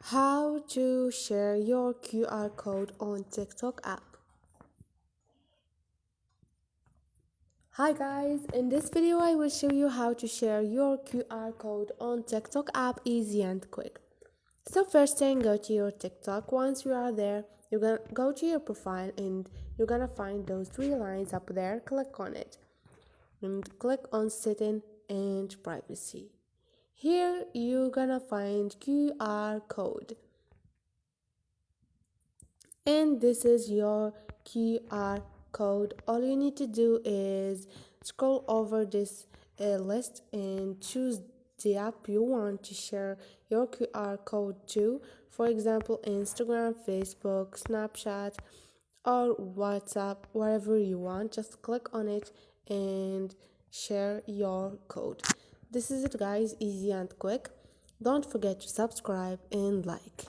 How to share your QR code on TikTok app. Hi guys, in this video I will show you how to share your QR code on TikTok app easy and quick. So first thing, go to your TikTok. Once you are there, you're gonna go to your profile and you're gonna find those three lines up there. Click on it and click on setting and privacy. Here you're gonna find QR code. And this is your QR code. All you need to do is scroll over this list and choose the app you want to share your QR code to. For example, Instagram, Facebook, Snapchat, or WhatsApp, wherever you want. Just click on it and share your code. This is it guys, easy and quick. Don't forget to subscribe and like.